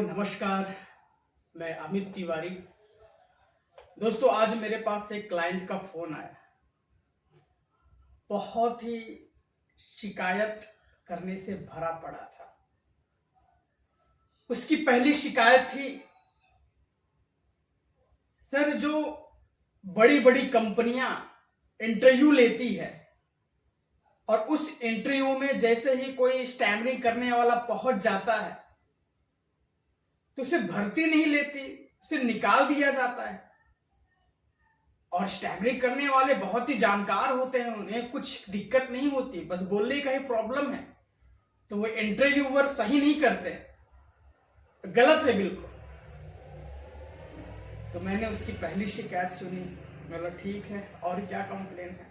नमस्कार। मैं अमित तिवारी। दोस्तों, आज मेरे पास एक क्लाइंट का फोन आया। बहुत ही शिकायत करने से भरा पड़ा था। उसकी पहली शिकायत थी, सर जो बड़ी बड़ी कंपनियां इंटरव्यू लेती है और उस इंटरव्यू में जैसे ही कोई स्टैमरिंग करने वाला पहुंच जाता है तो उसे भर्ती नहीं लेती, उसे निकाल दिया जाता है। और स्टैमरिंग करने वाले बहुत ही जानकार होते हैं, उन्हें कुछ दिक्कत नहीं होती, बस बोलने का ही प्रॉब्लम है। तो वो इंटरव्यूअर सही नहीं करते, गलत है बिल्कुल। तो मैंने उसकी पहली शिकायत सुनी। बोला ठीक है, और क्या कंप्लेन है?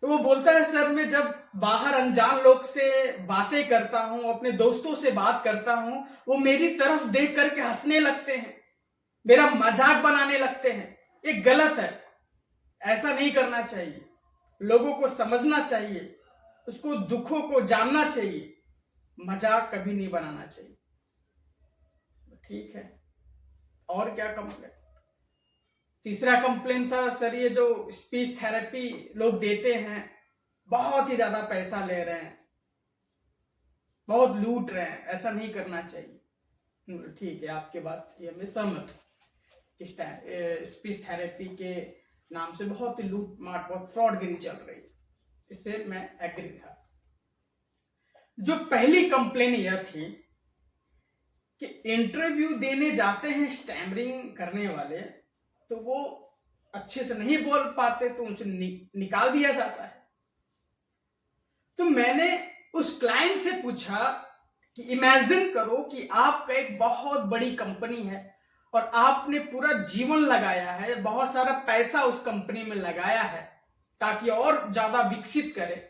तो वो बोलता है, सर मैं जब बाहर अनजान लोग से बातें करता हूं, अपने दोस्तों से बात करता हूं, वो मेरी तरफ देख करके हंसने लगते हैं, मेरा मजाक बनाने लगते हैं। ये गलत है, ऐसा नहीं करना चाहिए। लोगों को समझना चाहिए, उसको दुखों को जानना चाहिए, मजाक कभी नहीं बनाना चाहिए। ठीक है, और क्या कंप्लेन? तीसरा कंप्लेन था, सर ये जो स्पीच थेरेपी लोग देते हैं, बहुत ही ज्यादा पैसा ले रहे हैं, बहुत लूट रहे हैं, ऐसा नहीं करना चाहिए। ठीक है, आपके बात ये मैं सहमत हूं। स्पीच थेरेपी के नाम से बहुत ही लूट मार, बहुत फ्रॉडगिरी चल रही है, इससे मैं एग्री था। जो पहली कंप्लेन यह थी कि इंटरव्यू देने जाते हैं स्टैमरिंग करने वाले, तो वो अच्छे से नहीं बोल पाते तो उनसे निकाल दिया जाता है। तो मैंने उस क्लाइंट से पूछा कि इमेजिन करो कि आपका एक बहुत बड़ी कंपनी है और आपने पूरा जीवन लगाया है, बहुत सारा पैसा उस कंपनी में लगाया है ताकि और ज्यादा विकसित करे,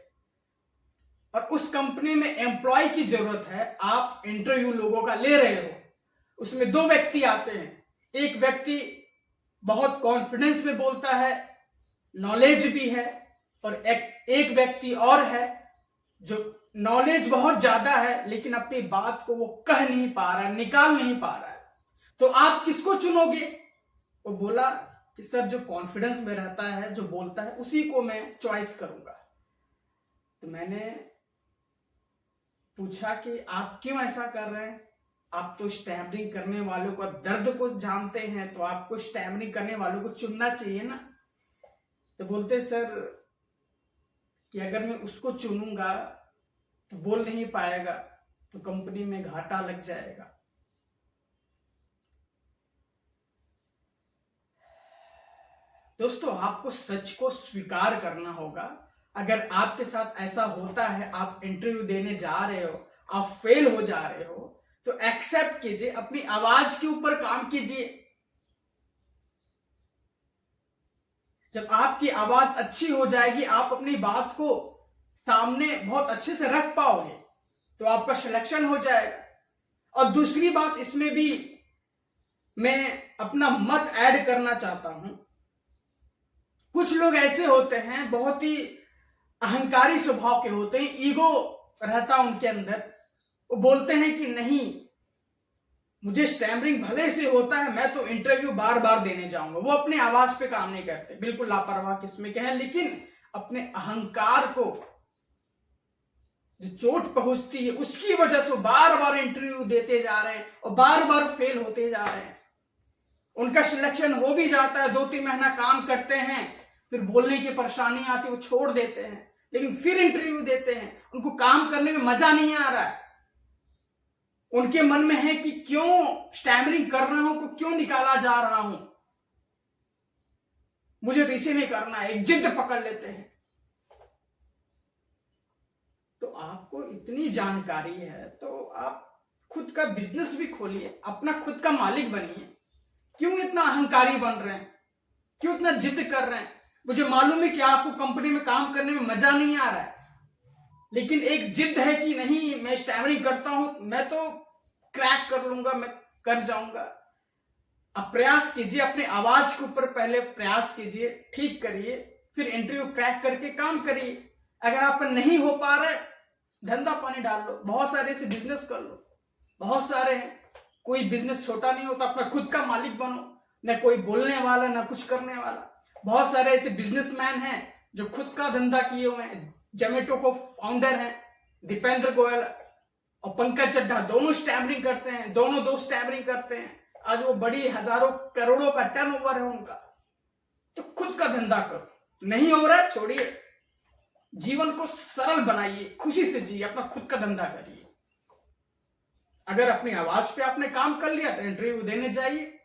और उस कंपनी में एम्प्लॉय की जरूरत है। आप इंटरव्यू लोगों का ले रहे हो, उसमें दो व्यक्ति आते हैं। एक व्यक्ति बहुत कॉन्फिडेंस में बोलता है, नॉलेज भी है, और एक व्यक्ति और है जो नॉलेज बहुत ज्यादा है लेकिन अपनी बात को वो कह नहीं पा रहा, निकाल नहीं पा रहा है। तो आप किसको चुनोगे? वो बोला कि सर जो कॉन्फिडेंस में रहता है, जो बोलता है, उसी को मैं चॉइस करूंगा। तो मैंने पूछा कि आप क्यों ऐसा कर रहे हैं? आप तो स्टैमरिंग करने वालों का दर्द को जानते हैं, तो आपको स्टैमरिंग करने वालों को चुनना चाहिए ना। तो बोलते सर कि अगर मैं उसको चुनूंगा तो बोल नहीं पाएगा, तो कंपनी में घाटा लग जाएगा। दोस्तों, आपको सच को स्वीकार करना होगा। अगर आपके साथ ऐसा होता है, आप इंटरव्यू देने जा रहे हो, आप फेल हो जा रहे हो, तो एक्सेप्ट कीजिए, अपनी आवाज के ऊपर काम कीजिए। जब आपकी आवाज अच्छी हो जाएगी, आप अपनी बात को सामने बहुत अच्छे से रख पाओगे, तो आपका सिलेक्शन हो जाएगा। और दूसरी बात, इसमें भी मैं अपना मत ऐड करना चाहता हूं। कुछ लोग ऐसे होते हैं, बहुत ही अहंकारी स्वभाव के होते हैं, ईगो रहता उनके अंदर। वो बोलते हैं कि नहीं, मुझे स्टैमरिंग भले से होता है, मैं तो इंटरव्यू बार बार देने जाऊंगा। वो अपने आवाज पे काम नहीं करते, बिल्कुल लापरवाह किस्म के हैं, लेकिन अपने अहंकार को जो चोट पहुंचती है उसकी वजह से बार बार इंटरव्यू देते जा रहे हैं और बार बार फेल होते जा रहे हैं। उनका सिलेक्शन हो भी जाता है, 2-3 महीना काम करते हैं, फिर बोलने की परेशानी आती है, वो छोड़ देते हैं, लेकिन फिर इंटरव्यू देते हैं। उनको काम करने में मजा नहीं आ रहा है। उनके मन में है कि क्यों स्टैमरिंग कर रहा हूं, को क्यों निकाला जा रहा हूं, मुझे तो इसी में करना है, एक जिद पकड़ लेते हैं। तो आपको इतनी जानकारी है तो आप खुद का बिजनेस भी खोलिए, अपना खुद का मालिक बनिए। क्यों इतना अहंकारी बन रहे हैं? क्यों इतना जिद कर रहे हैं? मुझे मालूम है कि आपको कंपनी में काम करने में मजा नहीं आ रहा है, लेकिन एक जिद है कि नहीं, मैं स्टैमरिंग करता हूं, मैं तो क्रैक कर लूंगा, मैं कर जाऊंगा। अब प्रयास कीजिए, अपने आवाज के ऊपर पहले प्रयास कीजिए, ठीक करिए, फिर इंटरव्यू क्रैक करके काम करिए। अगर आपका नहीं हो पा रहा है, धंधा पानी डाल लो, बहुत सारे से बिजनेस कर लो, बहुत सारे हैं। कोई बिजनेस छोटा नहीं होता, अपना खुद का मालिक बनो, न कोई बोलने वाला न कुछ करने वाला। बहुत सारे ऐसे बिजनेसमैन हैं जो खुद का धंधा किए हुए हैं। जोमेटो को फाउंडर हैं दीपेंद्र गोयल और पंकज चड्ढा, दोनों स्टैमरिंग करते हैं, दोनों दोस्त स्टैमरिंग करते हैं। आज वो बड़ी हजारों करोड़ों का टर्नओवर है उनका। तो खुद का धंधा करो, नहीं हो रहा है छोड़िए, जीवन को सरल बनाइए, खुशी से जिए, अपना खुद का धंधा करिए। अगर अपनी आवाज पे आपने काम कर लिया तो इंटरव्यू देने जाइए,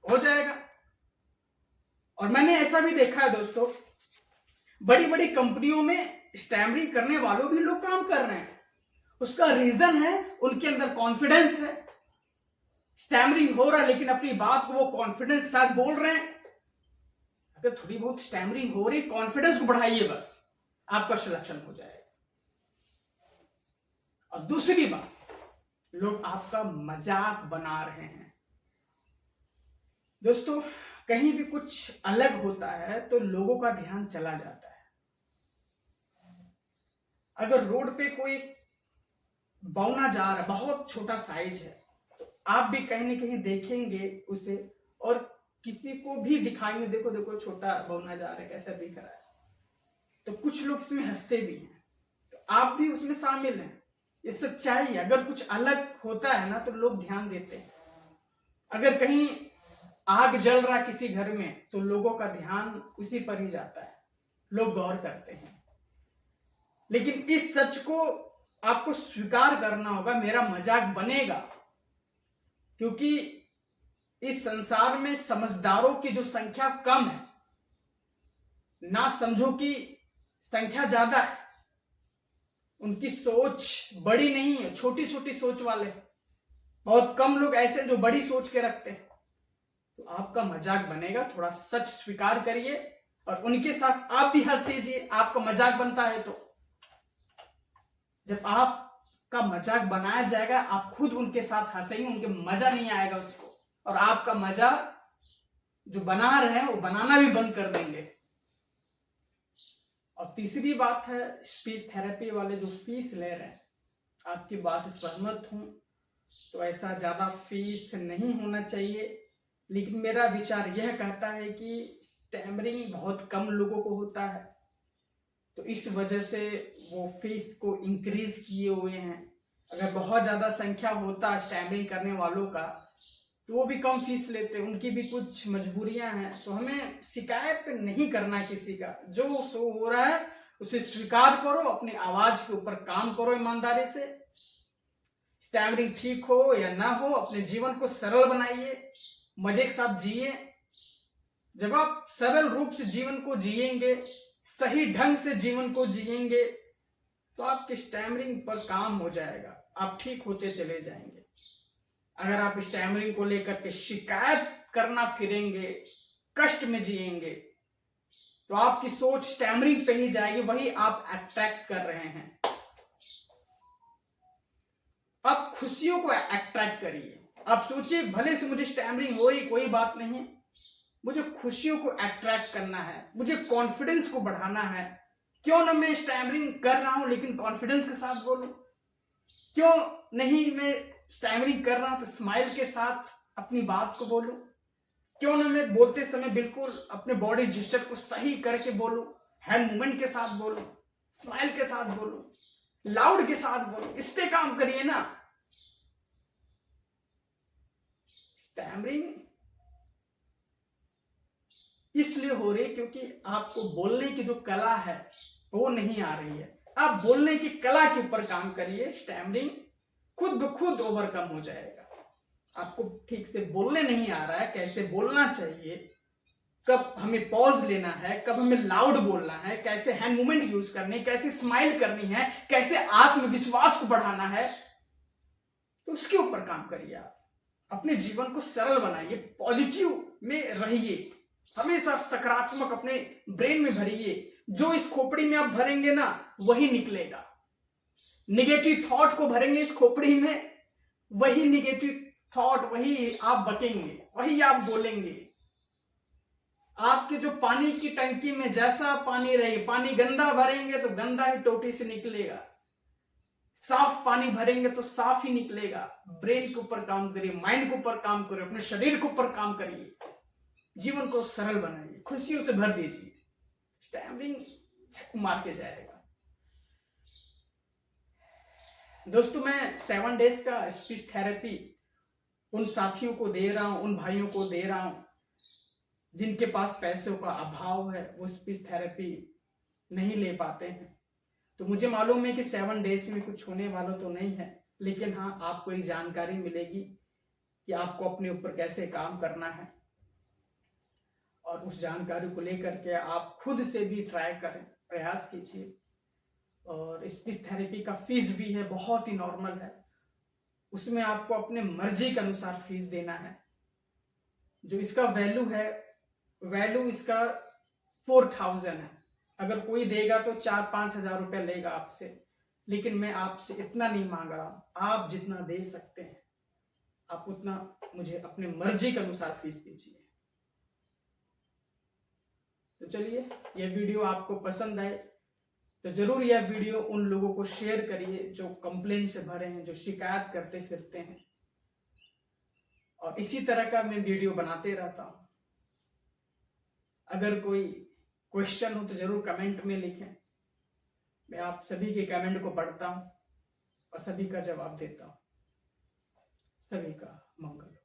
हो जाएगा। और मैंने ऐसा भी देखा है दोस्तों, बड़ी बड़ी कंपनियों में स्टैमरिंग करने वालों भी लोग काम कर रहे हैं। उसका रीजन है उनके अंदर कॉन्फिडेंस है। स्टैमरिंग हो रहा है लेकिन अपनी बात को वो कॉन्फिडेंस के साथ बोल रहे हैं। अगर थोड़ी बहुत स्टैमरिंग हो रही, कॉन्फिडेंस को बढ़ाइए, बस आपका सिलेक्शन हो जाएगा। और दूसरी बात, लोग आपका मजाक बना रहे हैं। दोस्तों, कहीं भी कुछ अलग होता है तो लोगों का ध्यान चला जाता है। अगर रोड पे कोई बौना जा रहा है, बहुत छोटा साइज है, तो आप भी कहीं ना कहीं देखेंगे उसे और किसी को भी दिखाएंगे, देखो देखो छोटा बौना जा रहा है, कैसा दिख रहा है। तो कुछ लोग इसमें हंसते भी हैं, तो आप भी उसमें शामिल हैं। ये सच्चाई है। अगर कुछ अलग होता है ना तो लोग ध्यान देते हैं। अगर कहीं आग जल रहा है किसी घर में तो लोगों का ध्यान उसी पर ही जाता है, लोग गौर करते हैं। लेकिन इस सच को आपको स्वीकार करना होगा, मेरा मजाक बनेगा, क्योंकि इस संसार में समझदारों की जो संख्या कम है, ना समझो की संख्या ज्यादा है। उनकी सोच बड़ी नहीं है, छोटी छोटी सोच वाले। बहुत कम लोग ऐसे जो बड़ी सोच के रखते हैं। तो आपका मजाक बनेगा, थोड़ा सच स्वीकार करिए और उनके साथ आप भी हंस दीजिए। आपका मजाक बनता है तो जब आपका मजाक बनाया जाएगा, आप खुद उनके साथ हंसेंगे, उनके मजा नहीं आएगा उसको, और आपका मजा जो बना रहे हैं वो बनाना भी बंद कर देंगे। और तीसरी बात है, स्पीच थेरेपी वाले जो फीस ले रहे हैं, आपकी बात से सहमत हूं, तो ऐसा ज्यादा फीस नहीं होना चाहिए। लेकिन मेरा विचार यह कहता है कि स्टैमरिंग बहुत कम लोगों को होता है, तो इस वजह से वो फीस को इंक्रीज किए हुए हैं। अगर बहुत ज्यादा संख्या होता स्टैमरिंग करने वालों का तो वो भी कम फीस लेते, उनकी भी कुछ मजबूरियां हैं। तो हमें शिकायत नहीं करना किसी का, जो शो हो रहा है उसे स्वीकार करो, अपनी आवाज के ऊपर काम करो ईमानदारी से। स्टैमरिंग ठीक हो या ना हो, अपने जीवन को सरल बनाइए, मजे के साथ जिए। जब आप सरल रूप से जीवन को जिएंगे, सही ढंग से जीवन को जिएंगे, तो आपके स्टैमरिंग पर काम हो जाएगा, आप ठीक होते चले जाएंगे। अगर आप स्टैमरिंग को लेकर के शिकायत करना फिरेंगे, कष्ट में जिएंगे, तो आपकी सोच स्टैमरिंग पे ही जाएगी, वही आप अट्रैक्ट कर रहे हैं। आप खुशियों को अट्रैक्ट करिए। आप सोचिए, भले से मुझे स्टैमरिंग हो रही, कोई बात नहीं, मुझे खुशियों को अट्रैक्ट करना है, मुझे कॉन्फिडेंस को बढ़ाना है। क्यों ना मैं स्टैमरिंग कर रहा हूं लेकिन कॉन्फिडेंस के साथ बोलूं, क्यों नहीं मैं स्टैमरिंग कर रहा हूं तो स्माइल के साथ अपनी बात को बोलूं, क्यों ना मैं बोलते समय बिल्कुल अपने बॉडी जेस्चर को सही करके बोलूं, हैंड मूवमेंट के साथ बोलूं, स्माइल के साथ बोलूं, लाउड के साथ बोलूं। इस पे काम करिए ना। स्टैमरिंग इसलिए हो रही है क्योंकि आपको बोलने की जो कला है वो नहीं आ रही है। आप बोलने की कला के ऊपर काम करिए, स्टैमरिंग खुद ब खुद ओवरकम हो जाएगा। आपको ठीक से बोलने नहीं आ रहा है, कैसे बोलना चाहिए, कब हमें पॉज लेना है, कब हमें लाउड बोलना है, कैसे हैंड मूवमेंट यूज करनी है, कैसे स्माइल करनी है, कैसे आत्मविश्वास को बढ़ाना है, तो उसके ऊपर काम करिए। आप अपने जीवन को सरल बनाइए, पॉजिटिव में रहिए, हमेशा सकारात्मक अपने ब्रेन में भरिए। जो इस खोपड़ी में आप भरेंगे ना वही निकलेगा। निगेटिव थॉट को भरेंगे इस खोपड़ी में, वही निगेटिव थॉट, वही आप बकेंगे, वही आप बोलेंगे। आपके जो पानी की टंकी में जैसा पानी रहेगा, पानी गंदा भरेंगे तो गंदा ही टोटी से निकलेगा। साफ पानी भरेंगे तो साफ ही निकलेगा। ब्रेन के ऊपर काम करिए, माइंड के ऊपर काम करिए, अपने शरीर के ऊपर काम करिए, जीवन को सरल बनाइए, खुशियों से भर दीजिए। स्टैम्पिंग झक मार के जाएगा। दोस्तों, मैं 7 डेज का स्पीच थेरेपी उन साथियों को दे रहा हूं, उन भाइयों को दे रहा हूं जिनके पास पैसों का अभाव है, वो स्पीच थेरेपी नहीं ले पाते हैं। तो मुझे मालूम है कि 7 डेज में कुछ होने वाला तो नहीं है, लेकिन हाँ, आपको एक जानकारी मिलेगी कि आपको अपने ऊपर कैसे काम करना है, और उस जानकारी को लेकर के आप खुद से भी ट्राई करें, प्रयास कीजिए। और स्पीच थेरेपी का फीस भी है, बहुत ही नॉर्मल है। उसमें आपको अपने मर्जी के अनुसार फीस देना है। जो इसका वैल्यू इसका 4000 है। अगर कोई देगा तो 4-5 हजार रुपया लेगा आपसे, लेकिन मैं आपसे इतना नहीं मांग रहा। आप जितना दे सकते हैं, आप उतना मुझे अपने मर्जी के अनुसार फीस दीजिए। तो चलिए, यह वीडियो आपको पसंद आए तो जरूर यह वीडियो उन लोगों को शेयर करिए जो कंप्लेन से भरे हैं, जो शिकायत करते फिरते हैं। और इसी तरह का मैं वीडियो बनाते रहता हूं। अगर कोई क्वेश्चन हो तो जरूर कमेंट में लिखें। मैं आप सभी के कमेंट को पढ़ता हूं और सभी का जवाब देता हूं। सभी का मंगल हो।